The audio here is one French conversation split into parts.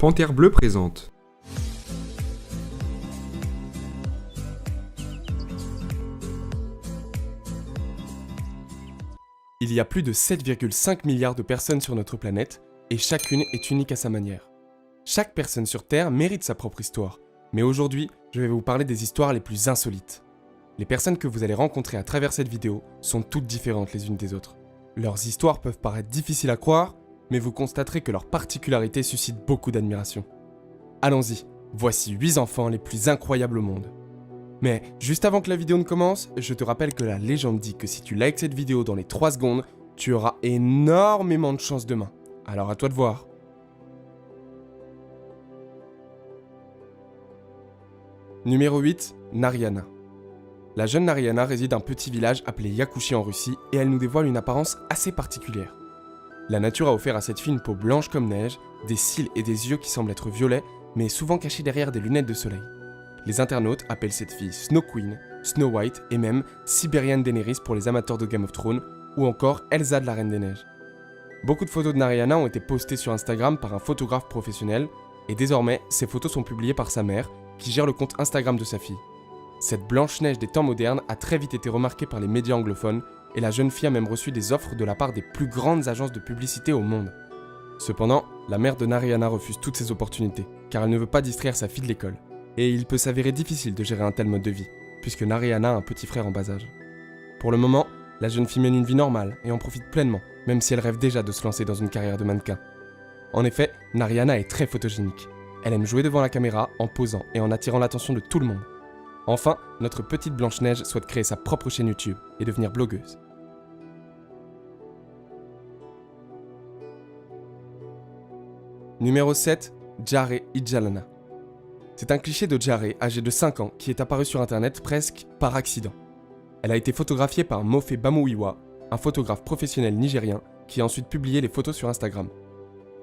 Panthère Bleue présente. Il y a plus de 7,5 milliards de personnes sur notre planète, et chacune est unique à sa manière. Chaque personne sur Terre mérite sa propre histoire, mais aujourd'hui, je vais vous parler des histoires les plus insolites. Les personnes que vous allez rencontrer à travers cette vidéo sont toutes différentes les unes des autres. Leurs histoires peuvent paraître difficiles à croire, mais vous constaterez que leurs particularités suscitent beaucoup d'admiration. Allons-y, voici 8 enfants les plus incroyables au monde. Mais juste avant que la vidéo ne commence, je te rappelle que la légende dit que si tu likes cette vidéo dans les 3 secondes, tu auras énormément de chance demain. Alors à toi de voir. Numéro 8, Nariana. La jeune Nariana réside dans un petit village appelé Yakouchi en Russie et elle nous dévoile une apparence assez particulière. La nature a offert à cette fille une peau blanche comme neige, des cils et des yeux qui semblent être violets, mais souvent cachés derrière des lunettes de soleil. Les internautes appellent cette fille Snow Queen, Snow White et même Siberian Daenerys pour les amateurs de Game of Thrones, ou encore Elsa de la Reine des Neiges. Beaucoup de photos de Nariana ont été postées sur Instagram par un photographe professionnel, et désormais, ces photos sont publiées par sa mère, qui gère le compte Instagram de sa fille. Cette Blanche-Neige des temps modernes a très vite été remarquée par les médias anglophones, et la jeune fille a même reçu des offres de la part des plus grandes agences de publicité au monde. Cependant, la mère de Nariana refuse toutes ces opportunités, car elle ne veut pas distraire sa fille de l'école. Et il peut s'avérer difficile de gérer un tel mode de vie, puisque Nariana a un petit frère en bas âge. Pour le moment, la jeune fille mène une vie normale et en profite pleinement, même si elle rêve déjà de se lancer dans une carrière de mannequin. En effet, Nariana est très photogénique. Elle aime jouer devant la caméra en posant et en attirant l'attention de tout le monde. Enfin, notre petite Blanche-Neige souhaite créer sa propre chaîne YouTube et devenir blogueuse. Numéro 7, Jareh Idjalana. C'est un cliché de Jareh, âgée de 5 ans, qui est apparu sur internet presque par accident. Elle a été photographiée par Mofe Bamuyiwa, un photographe professionnel nigérien, qui a ensuite publié les photos sur Instagram.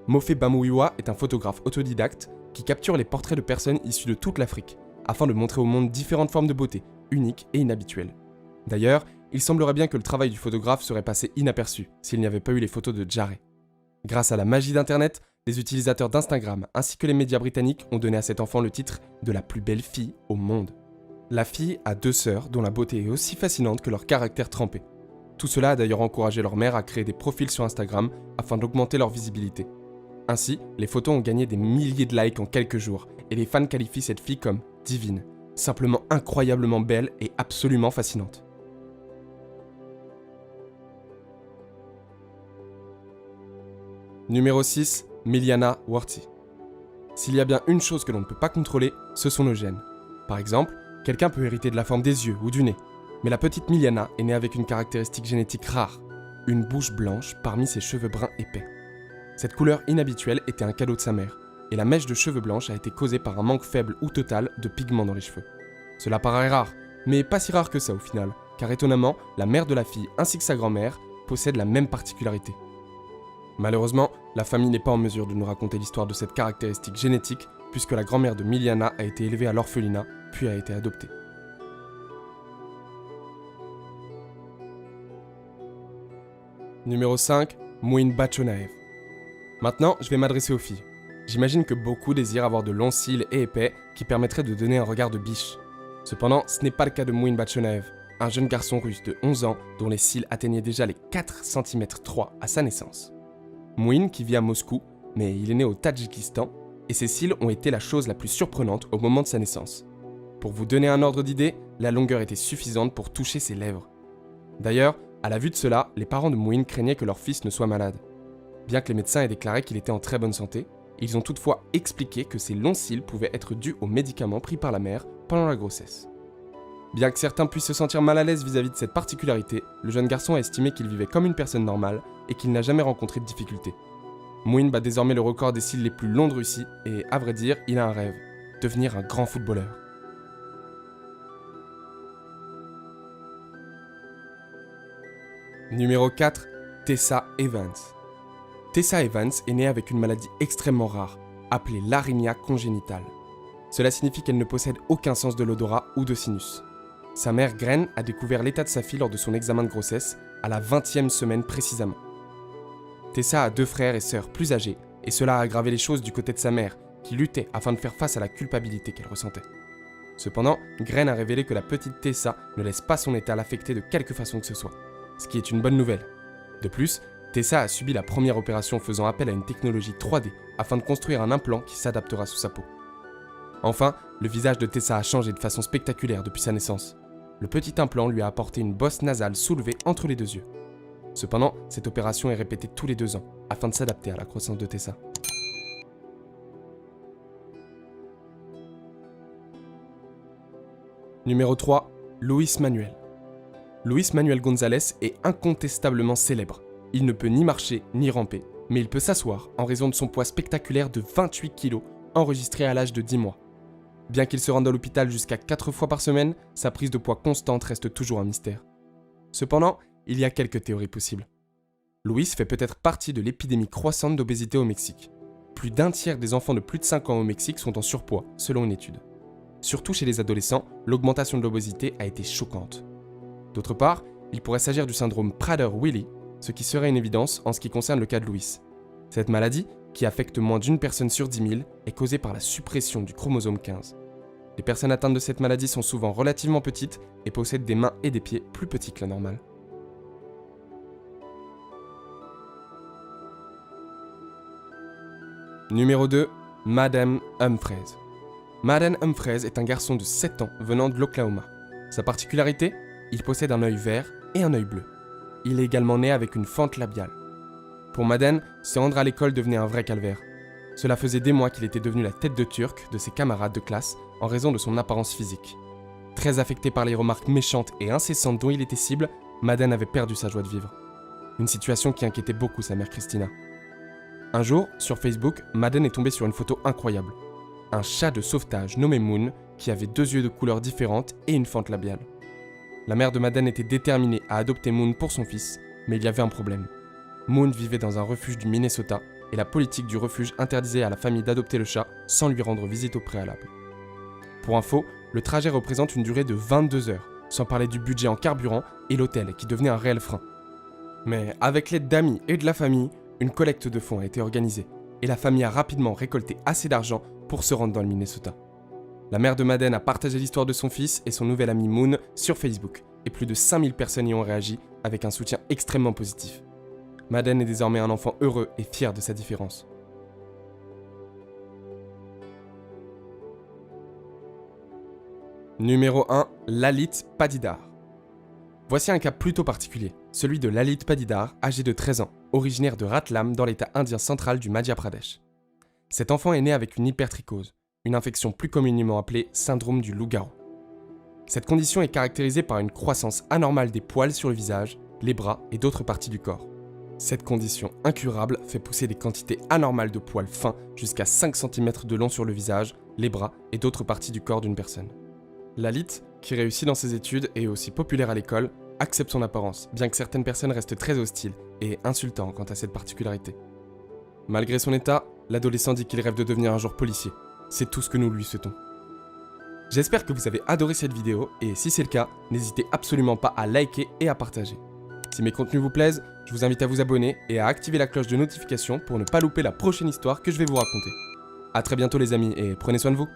Mofe Bamuyiwa est un photographe autodidacte qui capture les portraits de personnes issues de toute l'Afrique, afin de montrer au monde différentes formes de beauté, uniques et inhabituelles. D'ailleurs, il semblerait bien que le travail du photographe serait passé inaperçu s'il n'y avait pas eu les photos de Jareh. Grâce à la magie d'Internet, les utilisateurs d'Instagram ainsi que les médias britanniques ont donné à cet enfant le titre de la plus belle fille au monde. La fille a 2 sœurs dont la beauté est aussi fascinante que leur caractère trempé. Tout cela a d'ailleurs encouragé leur mère à créer des profils sur Instagram afin d'augmenter leur visibilité. Ainsi, les photos ont gagné des milliers de likes en quelques jours et les fans qualifient cette fille comme divine, simplement incroyablement belle et absolument fascinante. Numéro 6, Miliana Worthy. S'il y a bien une chose que l'on ne peut pas contrôler, ce sont nos gènes. Par exemple, quelqu'un peut hériter de la forme des yeux ou du nez, mais la petite Miliana est née avec une caractéristique génétique rare, une bouche blanche parmi ses cheveux bruns épais. Cette couleur inhabituelle était un cadeau de sa mère, et la mèche de cheveux blanches a été causée par un manque faible ou total de pigments dans les cheveux. Cela paraît rare, mais pas si rare que ça au final, car étonnamment, la mère de la fille ainsi que sa grand-mère possèdent la même particularité. Malheureusement, la famille n'est pas en mesure de nous raconter l'histoire de cette caractéristique génétique, puisque la grand-mère de Miliana a été élevée à l'orphelinat, puis a été adoptée. Numéro 5, Mouin Bachonaev. Maintenant, je vais m'adresser aux filles. J'imagine que beaucoup désirent avoir de longs cils et épais qui permettraient de donner un regard de biche. Cependant, ce n'est pas le cas de Mouin Bachonaev, un jeune garçon russe de 11 ans dont les cils atteignaient déjà les 4 cm 3 à sa naissance. Mouin, qui vit à Moscou, mais il est né au Tadjikistan, et ses cils ont été la chose la plus surprenante au moment de sa naissance. Pour vous donner un ordre d'idée, la longueur était suffisante pour toucher ses lèvres. D'ailleurs, à la vue de cela, les parents de Mouin craignaient que leur fils ne soit malade. Bien que les médecins aient déclaré qu'il était en très bonne santé, ils ont toutefois expliqué que ces longs cils pouvaient être dus aux médicaments pris par la mère pendant la grossesse. Bien que certains puissent se sentir mal à l'aise vis-à-vis de cette particularité, le jeune garçon a estimé qu'il vivait comme une personne normale et qu'il n'a jamais rencontré de difficultés. Mouin bat désormais le record des cils les plus longs de Russie et, à vrai dire, il a un rêve, devenir un grand footballeur. Numéro 4, Tessa Evans. Tessa Evans est née avec une maladie extrêmement rare, appelée l'arythmia congénitale. Cela signifie qu'elle ne possède aucun sens de l'odorat ou de sinus. Sa mère, Gren, a découvert l'état de sa fille lors de son examen de grossesse, à la 20e semaine précisément. Tessa a 2 frères et sœurs plus âgés, et cela a aggravé les choses du côté de sa mère, qui luttait afin de faire face à la culpabilité qu'elle ressentait. Cependant, Graine a révélé que la petite Tessa ne laisse pas son état l'affecter de quelque façon que ce soit, ce qui est une bonne nouvelle. De plus, Tessa a subi la première opération faisant appel à une technologie 3D afin de construire un implant qui s'adaptera sous sa peau. Enfin, le visage de Tessa a changé de façon spectaculaire depuis sa naissance. Le petit implant lui a apporté une bosse nasale soulevée entre les deux yeux. Cependant, cette opération est répétée tous les 2 ans afin de s'adapter à la croissance de Tessa. Numéro 3, Luis Manuel. Luis Manuel González est incontestablement célèbre. Il ne peut ni marcher ni ramper, mais il peut s'asseoir en raison de son poids spectaculaire de 28 kg enregistré à l'âge de 10 mois. Bien qu'il se rende à l'hôpital jusqu'à 4 fois par semaine, sa prise de poids constante reste toujours un mystère. Cependant, il y a quelques théories possibles. Luis fait peut-être partie de l'épidémie croissante d'obésité au Mexique. Plus d'un tiers des enfants de plus de 5 ans au Mexique sont en surpoids, selon une étude. Surtout chez les adolescents, l'augmentation de l'obésité a été choquante. D'autre part, il pourrait s'agir du syndrome Prader-Willi, ce qui serait une évidence en ce qui concerne le cas de Luis. Cette maladie, qui affecte moins d'une personne sur 10 000, est causée par la suppression du chromosome 15. Les personnes atteintes de cette maladie sont souvent relativement petites et possèdent des mains et des pieds plus petits que la normale. Numéro 2, Madden Humphreys. Madden Humphreys est un garçon de 7 ans venant de l'Oklahoma. Sa particularité, il possède un œil vert et un œil bleu. Il est également né avec une fente labiale. Pour Madden, se rendre à l'école devenait un vrai calvaire. Cela faisait des mois qu'il était devenu la tête de turc de ses camarades de classe en raison de son apparence physique. Très affecté par les remarques méchantes et incessantes dont il était cible, Madden avait perdu sa joie de vivre. Une situation qui inquiétait beaucoup sa mère Christina. Un jour, sur Facebook, Madden est tombé sur une photo incroyable. Un chat de sauvetage nommé Moon qui avait 2 yeux de couleurs différentes et une fente labiale. La mère de Madden était déterminée à adopter Moon pour son fils, mais il y avait un problème. Moon vivait dans un refuge du Minnesota et la politique du refuge interdisait à la famille d'adopter le chat sans lui rendre visite au préalable. Pour info, le trajet représente une durée de 22 heures, sans parler du budget en carburant et l'hôtel qui devenait un réel frein. Mais avec l'aide d'amis et de la famille, une collecte de fonds a été organisée et la famille a rapidement récolté assez d'argent pour se rendre dans le Minnesota. La mère de Madden a partagé l'histoire de son fils et son nouvel ami Moon sur Facebook et plus de 5000 personnes y ont réagi avec un soutien extrêmement positif. Madden est désormais un enfant heureux et fier de sa différence. Numéro 1, Lalit Padidar. Voici un cas plutôt particulier, celui de Lalit Padidar, âgé de 13 ans, originaire de Ratlam dans l'état indien central du Madhya Pradesh. Cet enfant est né avec une hypertrichose, une infection plus communément appelée syndrome du loup-garou. Cette condition est caractérisée par une croissance anormale des poils sur le visage, les bras et d'autres parties du corps. Cette condition incurable fait pousser des quantités anormales de poils fins jusqu'à 5 cm de long sur le visage, les bras et d'autres parties du corps d'une personne. Lalit, qui réussit dans ses études et est aussi populaire à l'école, accepte son apparence, bien que certaines personnes restent très hostiles et insultantes quant à cette particularité. Malgré son état, l'adolescent dit qu'il rêve de devenir un jour policier. C'est tout ce que nous lui souhaitons. J'espère que vous avez adoré cette vidéo et si c'est le cas, n'hésitez absolument pas à liker et à partager. Si mes contenus vous plaisent, je vous invite à vous abonner et à activer la cloche de notification pour ne pas louper la prochaine histoire que je vais vous raconter. A très bientôt les amis et prenez soin de vous.